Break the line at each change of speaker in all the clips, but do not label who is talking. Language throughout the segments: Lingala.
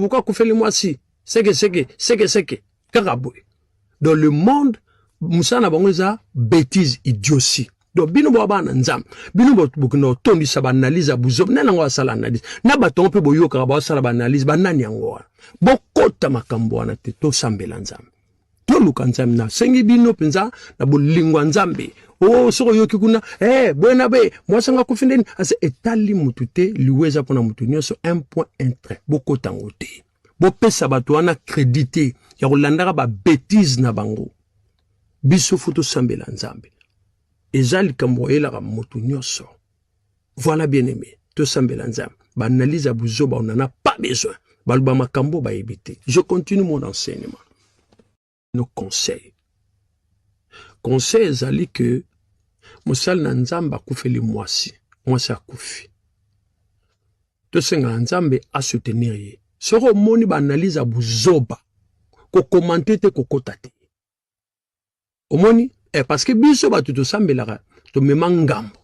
pourquoi vous faites moi si? C'est que. Karaboui. Dans le monde, Moussa n'a pas bêtise, idiotie. Donc, bino boaba nanzam, bino bokno tondi sa analyse à bouzob, nanango sala analyse. Na baton pe boyo karaba sala analyse, banani yango. Bokota makambo na te to sambela nzam. To lukanzam na sengi bino penza na bolingwa nzambe. Oh, soko yoki kuna, buena be, mwasanga kufindeni, ase etali mutute, liweza pona mutunyo so 1.1 bokota ngote. Bopesa bato wana crédité, ya kolandaka ba bêtise na bango. Biso futo sambela nzambe. Ezali kamboyela ka moto nyonso. Voilà bien aimé. To sambela nzambe. Ba analyse à buzoba on n'en a pas besoin. Baluba makambo ba ebité. Je continue mon enseignement. Nos conseils. Conseil ezali que Moussal na nzamba kufeli mwasi. Mwasi akufi. To senga nzambe a soutenir ye. Soro moni ba analyse à buzoba. Ko commenter te ko kotate. Omoni parce que biso ba tuto sambelaka to memangambo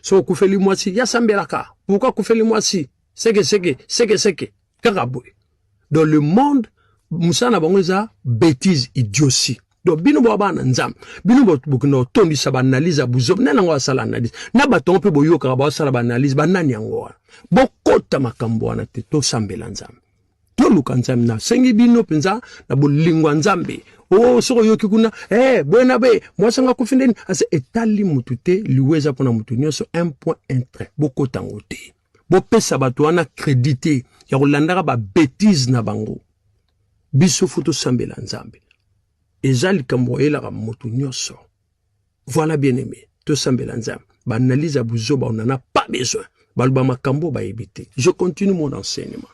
so kufeli mwasi ya sambelaka pourquoi kufeli mwasi c'est que karaboui dans le monde Moussa na bango za bêtise idiotie donc bino boaba na nzam bino bokno tondi sa analyse à buzob nanango sala analyse na baton pe boyo karaba sala analyse banani yango bokota makambo na te to sambela nzam to lukanzam na sengi bino penza na bolingwa nzambe. Oh, soko yoki kuna, buena be, mwasanga kufindeni, ase etali mutute, liweza pona mutunyo so 1.1 bokota ngote. Bopesa bato wana crédité, ya kolandaka ba bêtise na bango. Biso futo sambela nzambe. Ezali kamboyela ka mutunyo so. Voilà bien aimé, to sambela nzambe. Ba analyse à buzoba on n'en a pas besoin. Baluba makambo ba ebité. Je continue mon enseignement.